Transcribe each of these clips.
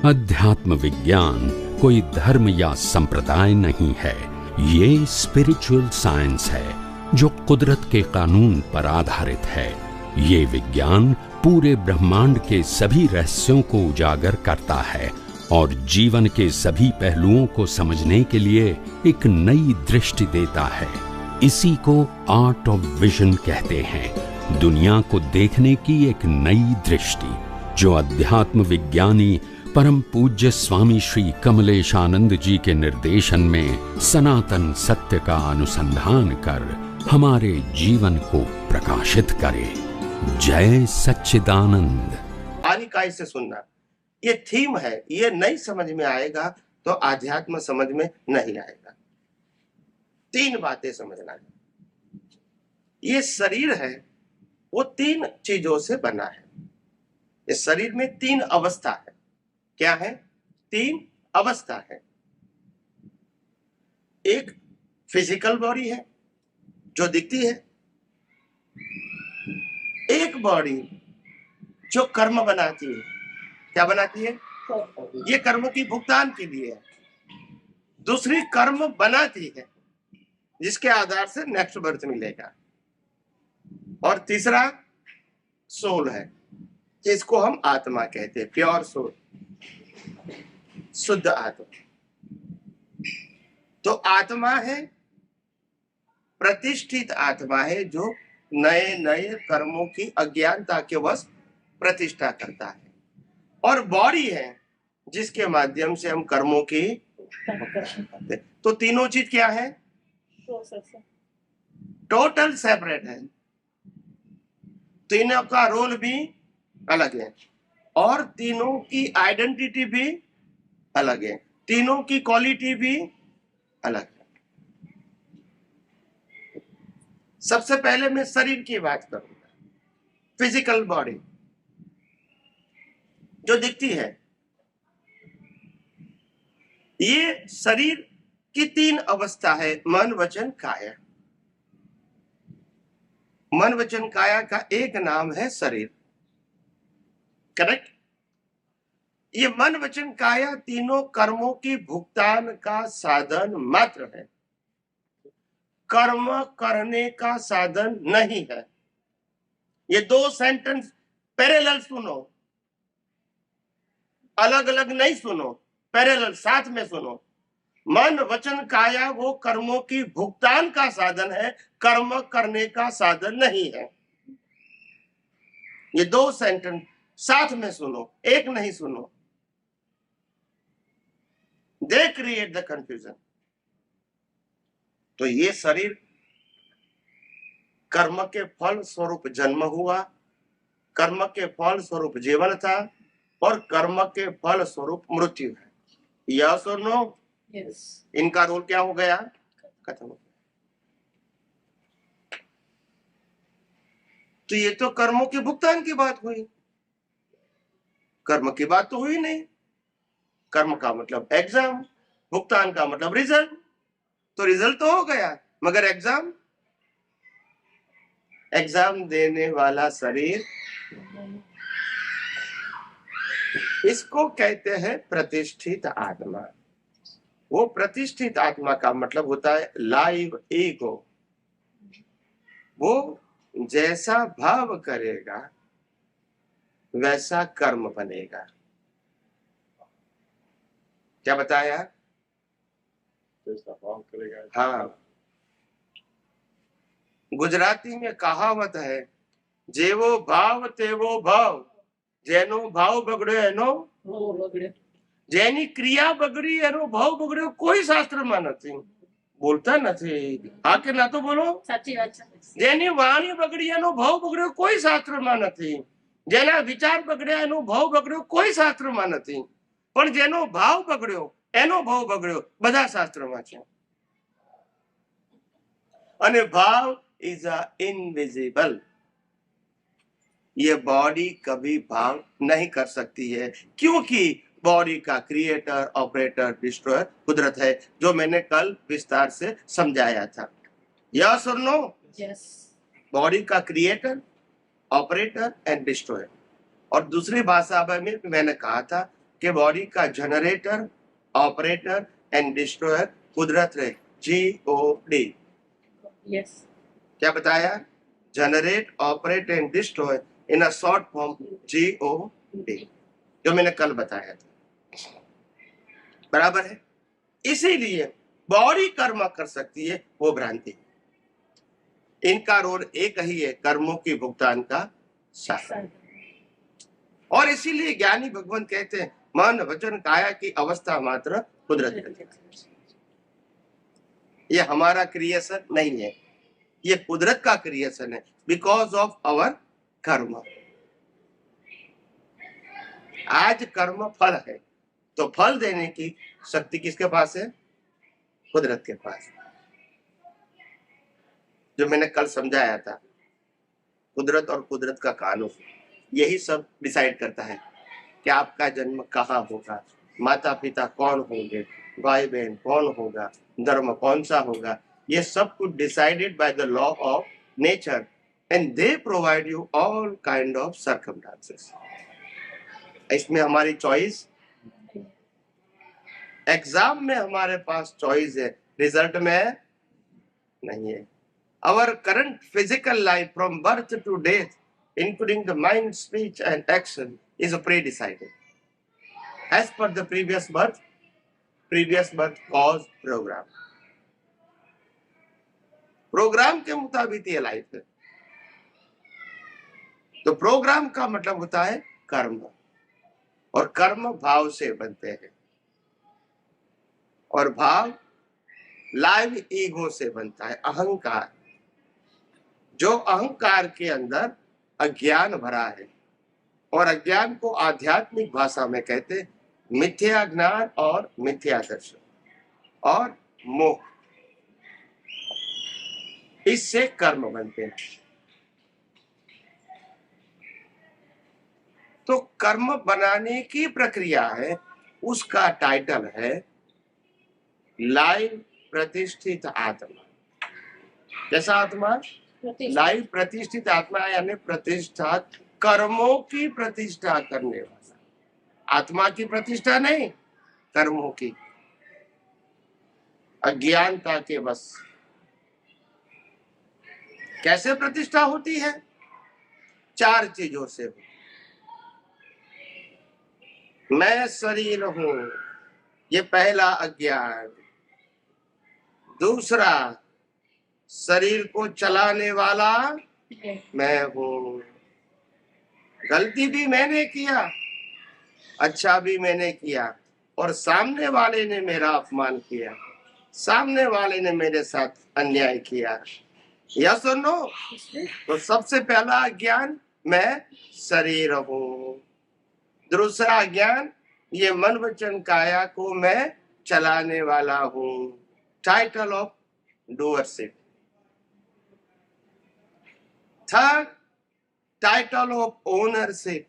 अध्यात्म विज्ञान कोई धर्म या संप्रदाय नहीं है, ये स्पिरिचुअल साइंस है जो कुदरत के कानून पर आधारित है। ये विज्ञान पूरे ब्रह्मांड के सभी रहस्यों को उजागर करता है और जीवन के सभी पहलुओं को समझने के लिए एक नई दृष्टि देता है। इसी को आर्ट ऑफ विजन कहते हैं, दुनिया को देखने की एक नई दृष्टि, जो अध्यात्म विज्ञानी परम पूज्य स्वामी श्री कमलेशानंद जी के निर्देशन में सनातन सत्य का अनुसंधान कर हमारे जीवन को प्रकाशित करे। जय सच्चिदानंद। आनिकाय से सुनना, ये थीम है, ये नहीं समझ में आएगा तो आध्यात्म समझ में नहीं आएगा। तीन बातें समझना है। ये शरीर है, वो तीन चीजों से बना है। इस शरीर में तीन अवस्था है। क्या है? तीन अवस्था है। एक फिजिकल बॉडी है जो दिखती है, एक बॉडी जो कर्म बनाती है। क्या बनाती है? ये कर्म की भुगतान के लिए है। दूसरी कर्म बनाती है जिसके आधार से नेक्स्ट बर्थ मिलेगा। और तीसरा सोल है, जिसको हम आत्मा कहते हैं, प्योर सोल, शुद्ध आत्मा। तो आत्मा है, प्रतिष्ठित आत्मा है, जो नए नए कर्मों की अज्ञानता के वश प्रतिष्ठा करता है। और बॉडी है जिसके माध्यम से हम कर्मों की करते। तो तीनों चीज क्या है? टोटल सेपरेट है। तीनों का रोल भी अलग है और तीनों की आइडेंटिटी भी अलग है, तीनों की क्वालिटी भी अलग है। सबसे पहले मैं शरीर की बात करूंगा। फिजिकल बॉडी जो दिखती है, ये शरीर की तीन अवस्था है, मन वचन काया। मन वचन काया का एक नाम है शरीर, करेक्ट? ये मन वचन काया तीनों कर्मों की भुगतान का साधन मात्र है, कर्म करने का साधन नहीं है। ये दो सेंटेंस पैरेलल सुनो, अलग अलग नहीं सुनो, पैरेलल साथ में सुनो। मन वचन काया वो कर्मों की भुगतान का साधन है, कर्म करने का साधन नहीं है। ये दो सेंटेंस साथ में सुनो, एक नहीं सुनो। They create the confusion. तो ये शरीर कर्म के फल स्वरूप जन्म हुआ, कर्म के फल स्वरूप जीवन था और कर्म के फल स्वरूप मृत्यु है। यस और नो? यस। इनका रोल क्या हो गया? खत्म हो गया। तो ये तो कर्मों के भुगतान की बात हुई, कर्म की बात तो हुई नहीं। कर्म का मतलब एग्जाम, भुगतान का मतलब रिजल्ट। तो रिजल्ट तो हो गया, मगर एग्जाम, एग्जाम देने वाला शरीर, इसको कहते हैं प्रतिष्ठित आत्मा। वो प्रतिष्ठित आत्मा का मतलब होता है लाइव ईगो। वो जैसा भाव करेगा वैसा कर्म बनेगा। क्या बताया? जैसा भाव करेगा। हाँ, गुजराती में कहावत है, जेवो भाव तेवो भाव, जेनो भाव बगड़्यो एनो बगड़्यो। जेनी क्रिया बगड़ी एनो भाव बगड़्यो कोई शास्त्रमा નથી। बोलता નથી, હા કે ના? તો બોલો, સાચી વાત છે। જેની વાણી બગડી એનો ભાવ બગડ્યો કોઈ શાસ્ત્રમાં નથી, જેના વિચાર બગડ્યા એનો ભાવ બગડ્યો કોઈ શાસ્ત્રમાં નથી, પણ જેનો ભાવ બગડ્યો એનો ભાવ બગડ્યો બધા શાસ્ત્રમાં છે। અને ભાવ इज इनविजिबल। ये बॉडी कभी भाव नहीं कर सकती है, क्योंकि बॉडी का क्रिएटर, ऑपरेटर, डिस्ट्रॉयर कुदरत है, जो मैंने कल विस्तार से समझाया था। यस और नो? यस। बॉडी का क्रिएटर, ऑपरेटर एंड डिस्ट्रॉयर। और दूसरी भाषा में मैंने कहा था, कि बॉडी का जनरेटर, ऑपरेटर एंड डिस्ट्रॉयर कुदरत है, GOD। यस, क्या बताया? Generate, operate and destroy in a short form, GOD, जो मैंने कल बताया था। बराबर है। इसीलिए बॉडी कर्म कर सकती है, वो भ्रांति। इनका रोल एक ही है, कर्मों की भुगतान का साधन। और इसीलिए ज्ञानी भगवान कहते हैं मन वचन काया की अवस्था मात्र कुदरत है। ये हमारा क्रिएशन नहीं है, ये कुदरत का क्रिएशन है, बिकॉज ऑफ आवर कर्म। आज कर्म फल है, तो फल देने की शक्ति किसके पास है? कुदरत के पास। जो मैंने कल समझाया था, कुदरत और कुदरत का कानून यही सब डिसाइड करता है कि आपका जन्म कहाँ होगा, माता पिता कौन होंगे, भाई बहन कौन होगा, धर्म कौन सा होगा। ये सब कुछ decided by the law of nature and they provide you all kind of circumstances. इसमें हमारी चॉइस, एग्जाम में हमारे पास चॉइस है, रिजल्ट में नहीं है। Our current physical life from birth to death, including the mind, speech and action, is pre-decided. As per the previous birth cause program. Programme के मुताबिक ये लाइफ है। तो प्रोग्राम का मतलब होता है कर्म, और कर्म भाव से बनते हैं, और भाव लाइव ईगो से बनता है, अहंकार। जो अहंकार के अंदर अज्ञान भरा है, और अज्ञान को आध्यात्मिक भाषा में कहते हैं मिथ्या ज्ञान और मिथ्या दर्शन और मोह। इससे कर्म बनते हैं। तो कर्म बनाने की प्रक्रिया है, उसका टाइटल है लाइव प्रतिष्ठित आत्मा। कैसा आत्मा? लाइव प्रतिष्ठित आत्मा, यानी प्रतिष्ठा, कर्मों की प्रतिष्ठा करने वाला। आत्मा की प्रतिष्ठा नहीं, कर्मों की। अज्ञानता के बस। कैसे प्रतिष्ठा होती है? 4 चीजों से। मैं शरीर हूं, ये पहला अज्ञान। दूसरा, शरीर को चलाने वाला मैं हूं। गलती भी मैंने किया, अच्छा भी मैंने किया, और सामने वाले ने मेरा अपमान किया, सामने वाले ने मेरे साथ अन्याय किया। यस और नो? तो सबसे पहला ज्ञान मैं शरीर हूं। दूसरा ज्ञान, ये मन वचन काया को मैं चलाने वाला हूं। Title of doership. Third, title of ownership.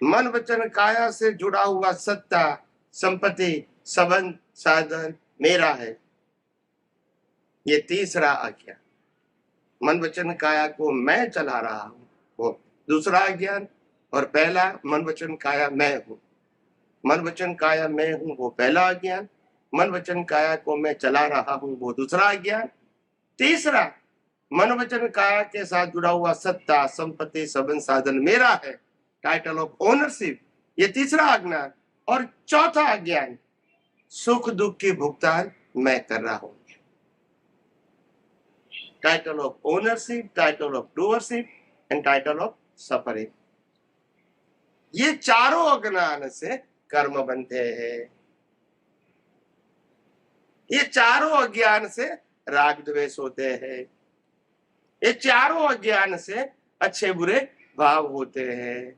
मन वचन काया से जुड़ा हुआ सत्ता, संपत्ति, संबंध, साधन मेरा है। ये तीसरा अज्ञान, मन वचन काया को मैं चला रहा हूं, वो दूसरा अज्ञान। और पहला, मन वचन काया मैं हूं। मन वचन काया मैं हूं, वो पहला अज्ञान। मन वचन काया को मैं चला रहा हूं, वो दूसरा अज्ञान। तीसरा, मन वचन काया के साथ जुड़ा हुआ सत्ता, संपत्ति, संबंध, साधन मेरा है। टाइटल ऑफ ओनरशिप, ये तीसरा अज्ञान। और चौथा अज्ञान, सुख दुख की भुगतान मैं कर रहा हूं। Title of ownership, title of doership and title of suffering. ये चारों अज्ञान से कर्म बनते हैं। ये चारों अज्ञान से राग द्वेष होते हैं। ये चारों अज्ञान से अच्छे बुरे भाव होते हैं।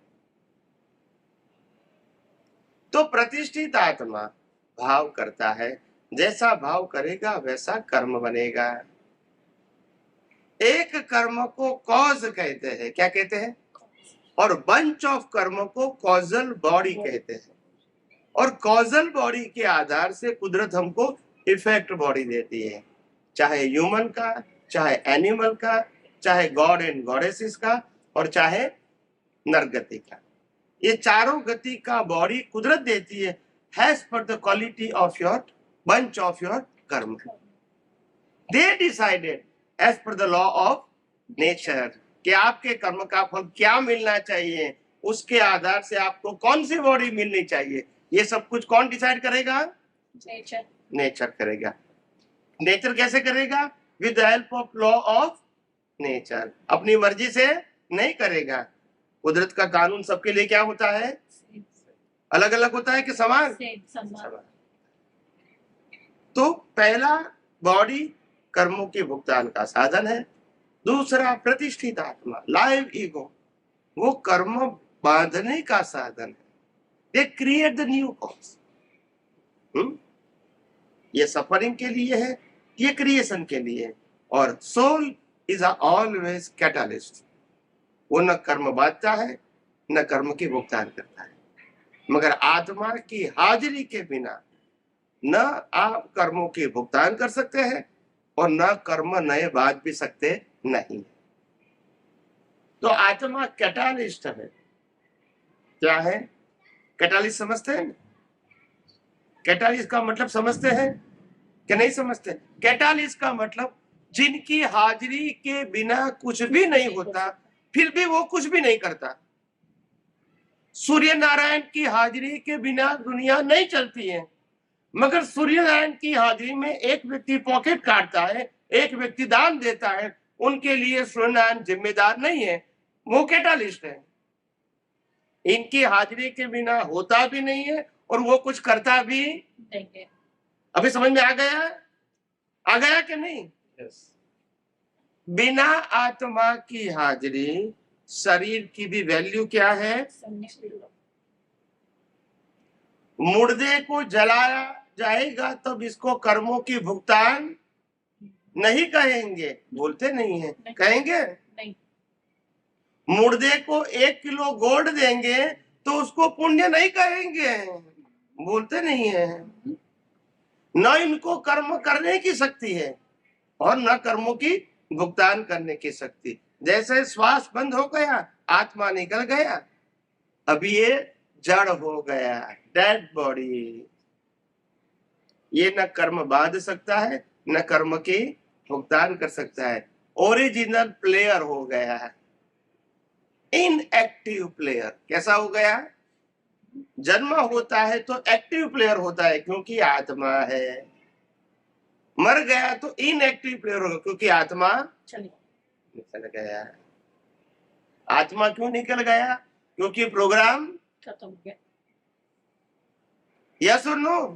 तो प्रतिष्ठित आत्मा भाव करता है, जैसा भाव करेगा वैसा कर्म बनेगा। एक कर्म को कॉज कहते हैं, क्या कहते हैं? और बंच ऑफ कर्म को कॉजल बॉडी कहते हैं। और कॉजल बॉडी के आधार से कुदरत हमको इफेक्ट बॉडी देती है, चाहे ह्यूमन का, चाहे एनिमल का, चाहे गॉड एंड गॉडेसेस का, और चाहे नरगति का। ये चारों गति का बॉडी कुदरत देती है as per the quality of your bunch of your karma. They decided as per the law of nature कि आपके कर्म का फल क्या मिलना चाहिए, उसके आधार से आपको कौन सी बॉडी मिलनी चाहिए, ये सब कुछ कौन डिसाइड करेगा? नेचर। नेचर करेगा। नेचर कैसे करेगा? With the help of law of nature. अपनी मर्जी से नहीं करेगा। कुदरत का कानून सबके लिए क्या होता है? अलग अलग होता है कि समान? समान। तो पहला बॉडी कर्मों के भुगतान का साधन है। दूसरा प्रतिष्ठित आत्मा, लाइव ईगो, वो कर्म बांधने का साधन है। They create the new cause. ये सफरिंग के लिए है, ये क्रिएशन के लिए है। और सोल इज ऑलवेज कैटालिस्ट। वो न कर्म बांधता है न कर्म के भुगतान करता है। मगर आत्मा की हाजिरी के बिना न आप कर्मों के भुगतान कर सकते हैं और न कर्म नए बांध भी सकते नहीं। तो आत्मा कैटालिस्ट है। क्या है कैटालिस्ट? समझते हैं? कैटालिस्ट का मतलब समझते हैं कि नहीं समझते? कैटालिस्ट का मतलब जिनकी हाजिरी के बिना कुछ भी नहीं होता, फिर भी वो कुछ भी नहीं करता। सूर्य नारायण की हाजिरी के बिना दुनिया नहीं चलती है, मगर सूर्य नारायण की हाजिरी में एक व्यक्ति पॉकेट काटता है, एक व्यक्ति दान देता है, उनके लिए सूर्य नारायण जिम्मेदार नहीं है, वो कैटालिस्ट है। इनकी हाजिरी के बिना होता भी नहीं है और वो कुछ करता भी नहीं है। अभी समझ में आ गया? आ गया कि नहीं? yes. बिना आत्मा की हाजिरी शरीर की भी वैल्यू क्या है? मुर्दे को जलाया जाएगा तब इसको कर्मों की भुगतान नहीं कहेंगे। बोलते नहीं है? कहेंगे नहीं। मुर्दे को 1 किलो गोल्ड देंगे तो उसको पुण्य नहीं कहेंगे। बोलते नहीं है? न इनको कर्म करने की शक्ति है और न कर्मों की भुगतान करने की शक्ति। जैसे श्वास बंद हो गया, आत्मा निकल गया, अभी ये जड़ हो गया, डेड बॉडी। ये न कर्म बांध सकता है न कर्म की भुगतान कर सकता है। ओरिजिनल प्लेयर हो गया है, इनएक्टिव प्लेयर। कैसा हो गया? जन्म होता है तो एक्टिव प्लेयर होता है क्योंकि आत्मा है। मर गया तो इनएक्टिव प्लेयर होगा क्योंकि आत्मा निकल गया। आत्मा क्यों निकल गया? क्योंकि प्रोग्राम खत्म हो गया। यस और नो?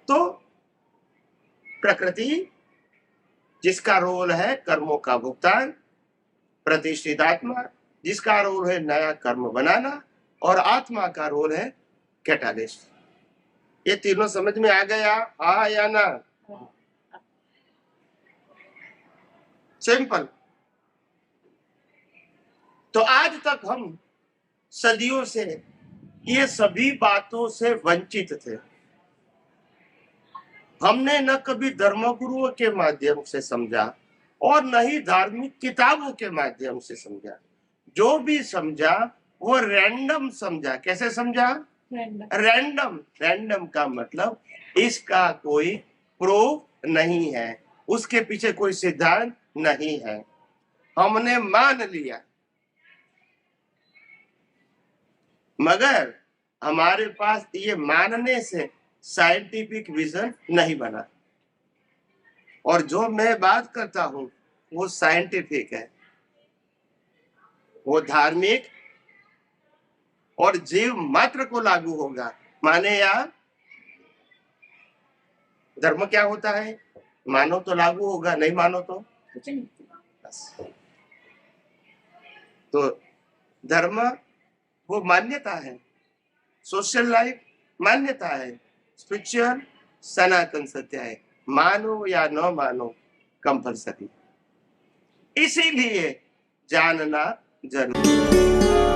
तो प्रकृति जिसका रोल है कर्मों का भुगतान, प्रतिष्ठित आत्मा जिसका रोल है नया कर्म बनाना, और आत्मा का रोल है कैटालिस्ट। ये तीनों समझ में आ गया? हाँ या ना? सिंपल। तो आज तक हम सदियों से ये सभी बातों से वंचित थे। हमने न कभी धर्मगुरुओं के माध्यम से समझा और न ही धार्मिक किताबों के माध्यम से समझा। जो भी समझा वो रैंडम समझा। कैसे समझा? रैंडम। रैंडम का मतलब इसका कोई प्रूफ नहीं है, उसके पीछे कोई सिद्धांत नहीं है, हमने मान लिया। मगर हमारे पास ये मानने से साइंटिफिक विजन नहीं बना। और जो मैं बात करता हूं वो साइंटिफिक है, वो धार्मिक और जीव मात्र को लागू होगा। माने या धर्म क्या होता है? मानो तो लागू होगा, नहीं मानो तो बस। तो धर्म वो मान्यता है, सोशल लाइफ मान्यता है, स्पिरिचुअल सनातन सत्य है। मानो या न मानो कंपलसरी। इसीलिए जानना जरूरी।